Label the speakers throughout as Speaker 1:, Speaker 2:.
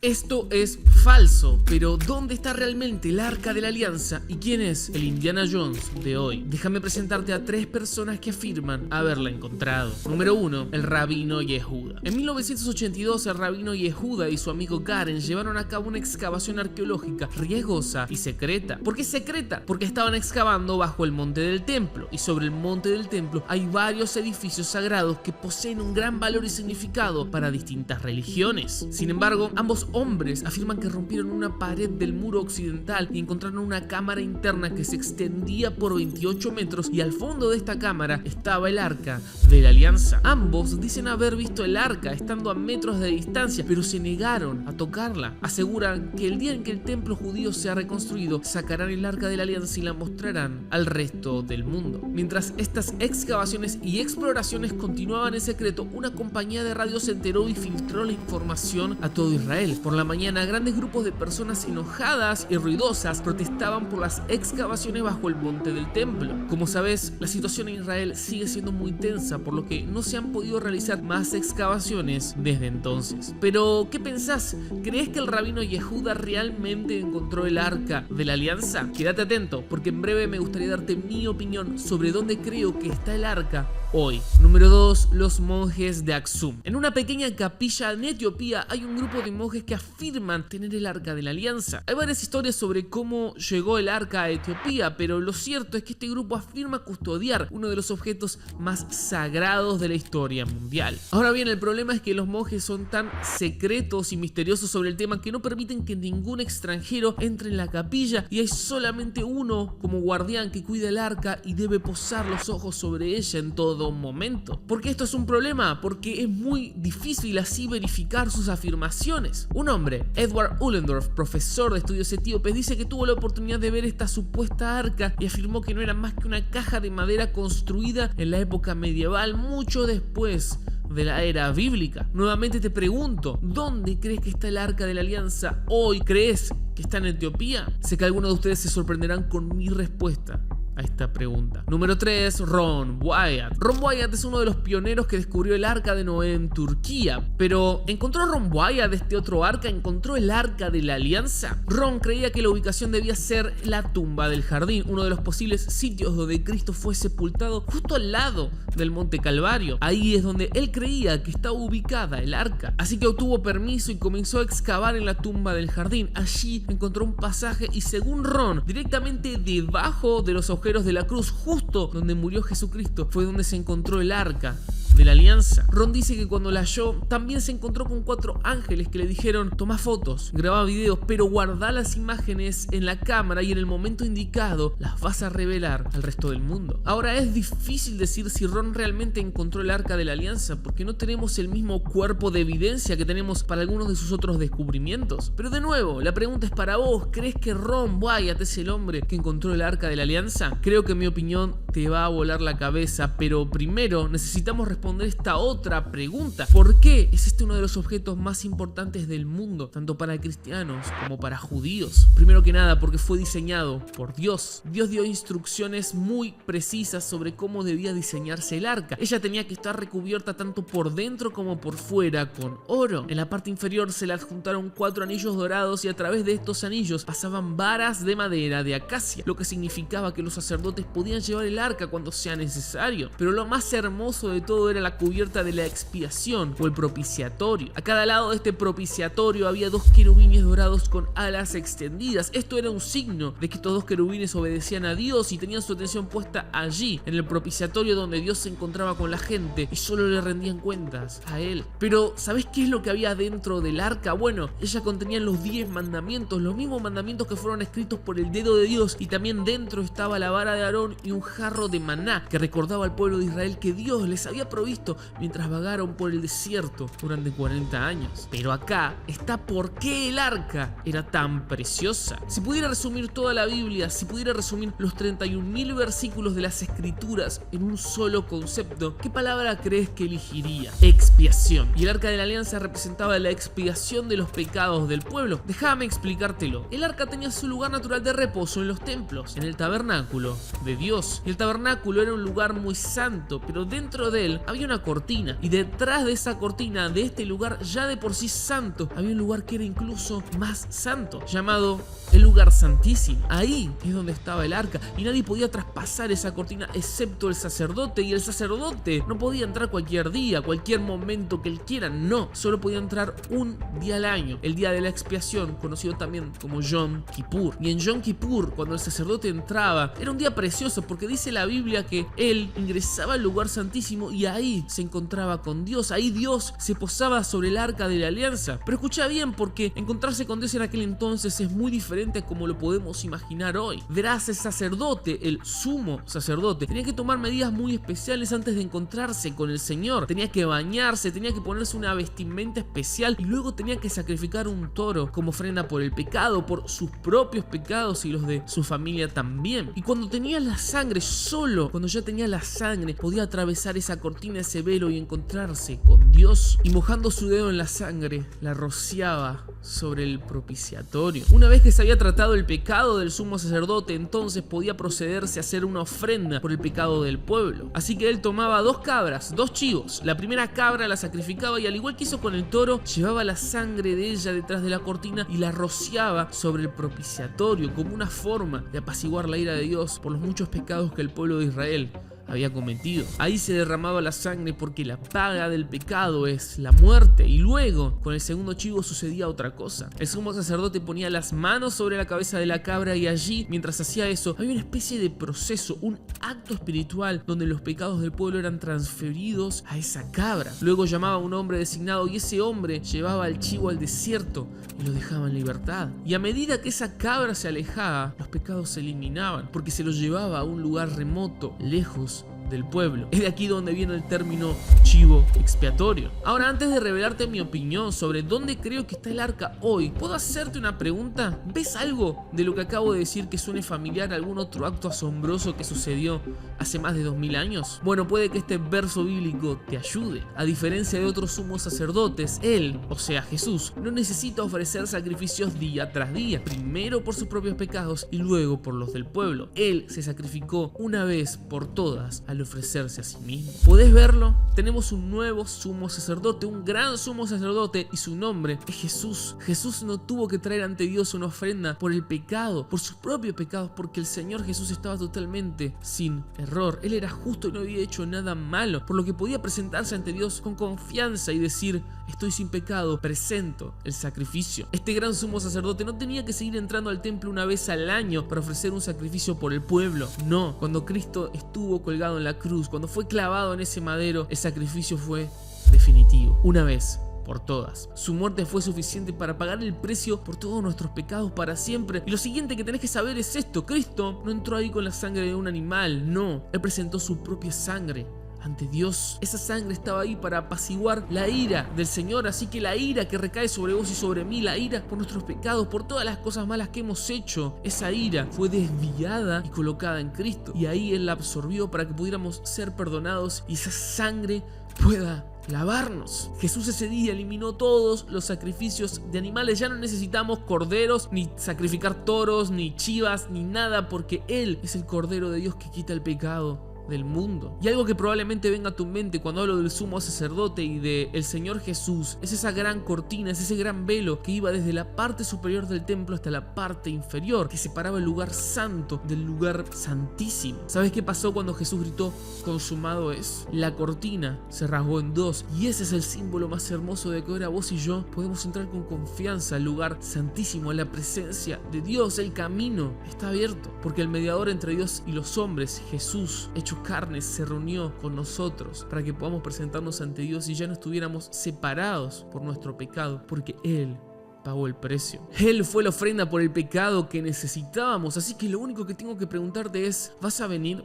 Speaker 1: Esto es falso, pero ¿dónde está realmente el Arca de la Alianza? ¿Y quién es el Indiana Jones de hoy? Déjame presentarte a tres personas que afirman haberla encontrado. Número 1, el rabino Yehuda. En 1982, el rabino Yehuda y su amigo Karen llevaron a cabo una excavación arqueológica riesgosa y secreta. ¿Por qué secreta? Porque estaban excavando bajo el monte del templo, y sobre el monte del templo hay varios edificios sagrados que poseen un gran valor y significado para distintas religiones. Sin embargo, ambos hombres afirman que rompieron una pared del muro occidental y encontraron una cámara interna que se extendía por 28 metros, y al fondo de esta cámara estaba el Arca de la Alianza. Ambos dicen haber visto el arca estando a metros de distancia, pero se negaron a tocarla. Aseguran que el día en que el templo judío sea reconstruido, sacarán el Arca de la Alianza y la mostrarán al resto del mundo. Mientras estas excavaciones y exploraciones continuaban en secreto, una compañía de radio se enteró y filtró la información a todo Israel. Por la mañana, grandes grupos de personas enojadas y ruidosas protestaban por las excavaciones bajo el monte del templo. Como sabes, la situación en Israel sigue siendo muy tensa, por lo que no se han podido realizar más excavaciones desde entonces. Pero, ¿qué pensás? ¿Crees que el rabino Yehuda realmente encontró el Arca de la Alianza? Quédate atento, porque en breve me gustaría darte mi opinión sobre dónde creo que está el Arca hoy. Número 2, los monjes de Aksum. En una pequeña capilla en Etiopía hay un grupo de monjes que afirman tener el Arca de la Alianza. Hay varias historias sobre cómo llegó el Arca a Etiopía, pero lo cierto es que este grupo afirma custodiar uno de los objetos más sagrados de la historia mundial. Ahora bien, el problema es que los monjes son tan secretos y misteriosos sobre el tema que no permiten que ningún extranjero entre en la capilla, y hay solamente uno como guardián que cuida el arca y debe posar los ojos sobre ella en todo momento. ¿Por qué esto es un problema? Porque es muy difícil así verificar sus afirmaciones. Un hombre, Edward Ullendorf, profesor de estudios etíopes, dice que tuvo la oportunidad de ver esta supuesta arca y afirmó que no era más que una caja de madera construida en la época medieval, mucho después de la era bíblica. Nuevamente te pregunto, ¿dónde crees que está el Arca de la Alianza hoy? ¿Crees que está en Etiopía? Sé que algunos de ustedes se sorprenderán con mi respuesta a esta pregunta. Número 3, Ron Wyatt. Ron Wyatt es uno de los pioneros que descubrió el Arca de Noé en Turquía. Pero, ¿encontró Ron Wyatt este otro arca? ¿Encontró el Arca de la Alianza? Ron creía que la ubicación debía ser la tumba del jardín, uno de los posibles sitios donde Cristo fue sepultado, justo al lado del Monte Calvario. Ahí es donde él creía que estaba ubicada el arca. Así que obtuvo permiso y comenzó a excavar en la tumba del jardín. Allí encontró un pasaje y, según Ron, directamente debajo de los agujeros de la cruz, justo donde murió Jesucristo, fue donde se encontró el Arca de la Alianza. Ron dice que cuando la halló, también se encontró con 4 ángeles que le dijeron: toma fotos, graba videos, pero guarda las imágenes en la cámara y en el momento indicado las vas a revelar al resto del mundo. Ahora, es difícil decir si Ron realmente encontró el Arca de la Alianza, porque no tenemos el mismo cuerpo de evidencia que tenemos para algunos de sus otros descubrimientos. Pero de nuevo, la pregunta es para vos. ¿Crees que Ron Wyatt es el hombre que encontró el Arca de la Alianza? Creo que mi opinión te va a volar la cabeza, pero primero necesitamos responder esta otra pregunta. ¿Por qué es este uno de los objetos más importantes del mundo, tanto para cristianos como para judíos? Primero que nada, porque fue diseñado por Dios. Dios dio instrucciones muy precisas sobre cómo debía diseñarse el arca. Ella tenía que estar recubierta tanto por dentro como por fuera con oro. En la parte inferior se le adjuntaron 4 anillos dorados, y a través de estos anillos pasaban varas de madera de acacia, lo que significaba que los sacerdotes podían llevar el arca cuando sea necesario. Pero lo más hermoso de todo era la cubierta de la expiación, o el propiciatorio. A cada lado de este propiciatorio había 2 querubines dorados con alas extendidas. Esto era un signo de que estos 2 querubines obedecían a Dios y tenían su atención puesta allí, en el propiciatorio donde Dios se encontraba con la gente, y solo le rendían cuentas a él. Pero, ¿sabés qué es lo que había dentro del arca? Bueno, ella contenía los 10 mandamientos, los mismos mandamientos que fueron escritos por el dedo de Dios, y también dentro estaba la vara de Aarón y un jarro de maná que recordaba al pueblo de Israel que Dios les había provisto mientras vagaron por el desierto durante 40 años. Pero acá está por qué el arca era tan preciosa. Si pudiera resumir toda la Biblia, si pudiera resumir los 31.000 versículos de las Escrituras en un solo concepto, ¿qué palabra crees que elegiría? Expiación. Y el Arca de la Alianza representaba la expiación de los pecados del pueblo. Déjame explicártelo. El arca tenía su lugar natural de reposo en los templos, en el tabernáculo de Dios. Y el tabernáculo era un lugar muy santo, pero dentro de él había una cortina, y detrás de esa cortina, de este lugar ya de por sí santo, había un lugar que era incluso más santo, llamado el lugar santísimo. Ahí es donde estaba el arca, y nadie podía traspasar esa cortina excepto el sacerdote, y el sacerdote no podía entrar cualquier día, cualquier momento que él quiera, no, solo podía entrar un día al año, el día de la expiación, conocido también como Yom Kippur. Y en Yom Kippur, cuando el sacerdote entraba, era un día precioso porque dice la Biblia que él ingresaba al lugar santísimo y ahí se encontraba con Dios, ahí Dios se posaba sobre el arca de la alianza. Pero escucha bien, porque encontrarse con Dios en aquel entonces es muy diferente a como lo podemos imaginar hoy. Verás, el sacerdote, el sumo sacerdote, tenía que tomar medidas muy especiales antes de encontrarse con el Señor. Tenía que bañarse, tenía que ponerse una vestimenta especial y luego tenía que sacrificar un toro como ofrenda por el pecado, por sus propios pecados y los de su familia también. Y cuando tenía la sangre, solo cuando ya tenía la sangre, podía atravesar esa cortina, ese velo y encontrarse con Dios. Y mojando su dedo en la sangre, la rociaba sobre el propiciatorio. Una vez que se había tratado el pecado del sumo sacerdote, entonces podía procederse a hacer una ofrenda por el pecado del pueblo. Así que él tomaba 2 cabras, 2 chivos. La primera cabra la sacrificaba y, al igual que hizo con el toro, llevaba la sangre de ella detrás de la cortina y la rociaba sobre el propiciatorio como una forma de apaciguar la ira de Dios por los muchos pecados que el pueblo de Israel había cometido. Ahí se derramaba la sangre porque la paga del pecado es la muerte. Y luego, con el segundo chivo sucedía otra cosa. El sumo sacerdote ponía las manos sobre la cabeza de la cabra y allí, mientras hacía eso, había una especie de proceso, un acto espiritual donde los pecados del pueblo eran transferidos a esa cabra. Luego llamaba a un hombre designado y ese hombre llevaba al chivo al desierto y lo dejaba en libertad. Y a medida que esa cabra se alejaba, los pecados se eliminaban porque se los llevaba a un lugar remoto, lejos del pueblo. Es de aquí donde viene el término chivo expiatorio. Ahora, antes de revelarte mi opinión sobre dónde creo que está el arca hoy, ¿puedo hacerte una pregunta? ¿Ves algo de lo que acabo de decir que suene familiar a algún otro acto asombroso que sucedió hace más de 2000 años? Bueno, puede que este verso bíblico te ayude. A diferencia de otros sumos sacerdotes, él, o sea Jesús, no necesita ofrecer sacrificios día tras día, primero por sus propios pecados y luego por los del pueblo. Él se sacrificó una vez por todas al ofrecerse a sí mismo. ¿Podés verlo? Tenemos un nuevo sumo sacerdote, un gran sumo sacerdote, y su nombre es Jesús. Jesús no tuvo que traer ante Dios una ofrenda por el pecado, por sus propios pecados, porque el Señor Jesús estaba totalmente sin error. Él era justo y no había hecho nada malo, por lo que podía presentarse ante Dios con confianza y decir: estoy sin pecado, presento el sacrificio. Este gran sumo sacerdote no tenía que seguir entrando al templo una vez al año para ofrecer un sacrificio por el pueblo. No, cuando Cristo estuvo colgado en la cruz, cuando fue clavado en ese madero, el sacrificio fue definitivo, una vez por todas. Su muerte fue suficiente para pagar el precio por todos nuestros pecados para siempre. Y lo siguiente que tenés que saber es esto: Cristo no entró ahí con la sangre de un animal, no, Él presentó su propia sangre ante Dios. Esa sangre estaba ahí para apaciguar la ira del Señor. Así que la ira que recae sobre vos y sobre mí, la ira por nuestros pecados, por todas las cosas malas que hemos hecho, esa ira fue desviada y colocada en Cristo, y ahí Él la absorbió para que pudiéramos ser perdonados y esa sangre pueda lavarnos. Jesús ese día eliminó todos los sacrificios de animales. Ya no necesitamos corderos, ni sacrificar toros, ni chivas, ni nada, porque Él es el Cordero de Dios que quita el pecado del mundo. Y algo que probablemente venga a tu mente cuando hablo del sumo sacerdote y del Señor Jesús es esa gran cortina, es ese gran velo que iba desde la parte superior del templo hasta la parte inferior, que separaba el lugar santo del lugar santísimo. ¿Sabes qué pasó cuando Jesús gritó: consumado es? La cortina se rasgó en dos, y ese es el símbolo más hermoso de que ahora vos y yo podemos entrar con confianza al lugar santísimo, a la presencia de Dios. El camino está abierto porque el mediador entre Dios y los hombres, Jesús hecho carne, se reunió con nosotros para que podamos presentarnos ante Dios y ya no estuviéramos separados por nuestro pecado, porque Él pagó el precio. Él fue la ofrenda por el pecado que necesitábamos. Así que lo único que tengo que preguntarte es: ¿vas a venir?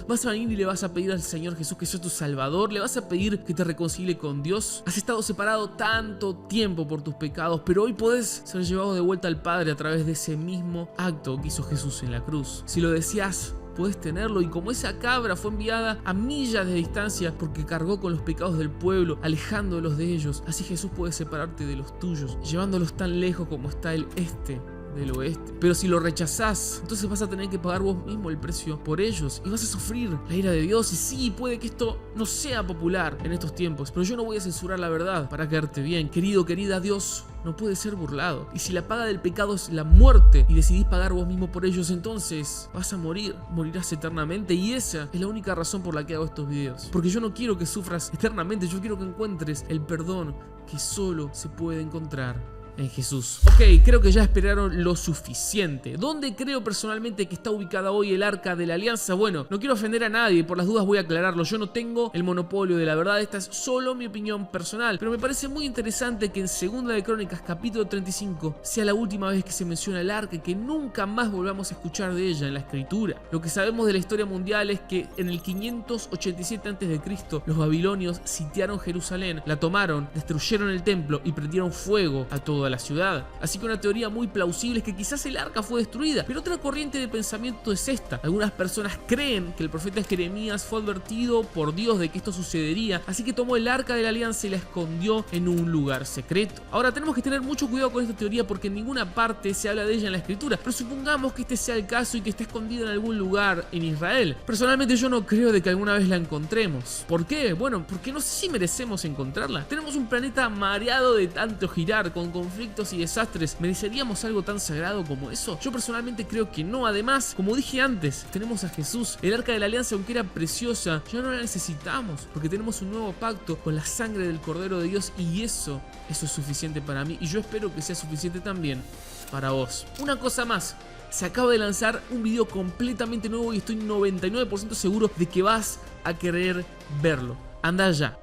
Speaker 1: ¿Vas a venir y le vas a pedir al Señor Jesús que sea tu Salvador? ¿Le vas a pedir que te reconcilie con Dios? Has estado separado tanto tiempo por tus pecados, pero hoy podés ser llevado de vuelta al Padre a través de ese mismo acto que hizo Jesús en la cruz. Si lo deseas, puedes tenerlo, y como esa cabra fue enviada a millas de distancia porque cargó con los pecados del pueblo, alejándolos de ellos, así Jesús puede separarte de los tuyos, llevándolos tan lejos como está el este del oeste. Pero si lo rechazás, entonces vas a tener que pagar vos mismo el precio por ellos y vas a sufrir la ira de Dios. Y sí, puede que esto no sea popular en estos tiempos, pero yo no voy a censurar la verdad para caerte bien. Querido, querida, Dios no puede ser burlado. Y si la paga del pecado es la muerte y decidís pagar vos mismo por ellos, entonces vas a morir, morirás eternamente. Y esa es la única razón por la que hago estos videos, porque yo no quiero que sufras eternamente, yo quiero que encuentres el perdón que solo se puede encontrar en Jesús. Ok, creo que ya esperaron lo suficiente. ¿Dónde creo personalmente que está ubicada hoy el Arca de la Alianza? Bueno, no quiero ofender a nadie, por las dudas voy a aclararlo. Yo no tengo el monopolio de la verdad, esta es solo mi opinión personal, pero me parece muy interesante que en Segunda de Crónicas capítulo 35 sea la última vez que se menciona el Arca y que nunca más volvamos a escuchar de ella en la escritura. Lo que sabemos de la historia mundial es que en el 587 a.C. los babilonios sitiaron Jerusalén, la tomaron, destruyeron el templo y prendieron fuego a toda la ciudad. Así que una teoría muy plausible es que quizás el arca fue destruida, pero otra corriente de pensamiento es esta. Algunas personas creen que el profeta Jeremías fue advertido por Dios de que esto sucedería, así que tomó el arca de la alianza y la escondió en un lugar secreto. Ahora tenemos que tener mucho cuidado con esta teoría porque en ninguna parte se habla de ella en la escritura, pero supongamos que este sea el caso y que esté escondida en algún lugar en Israel. Personalmente yo no creo de que alguna vez la encontremos. ¿Por qué? Bueno, porque no sé si merecemos encontrarla. Tenemos un planeta mareado de tanto girar, con conflictos y desastres. ¿Mereceríamos algo tan sagrado como eso? Yo personalmente creo que no. Además, como dije antes, tenemos a Jesús. El arca de la alianza, aunque era preciosa, ya no la necesitamos porque tenemos un nuevo pacto con la sangre del Cordero de Dios y eso es suficiente para mí y yo espero que sea suficiente también para vos. Una cosa más. Se acaba de lanzar un video completamente nuevo y estoy 99% seguro de que vas a querer verlo. Anda ya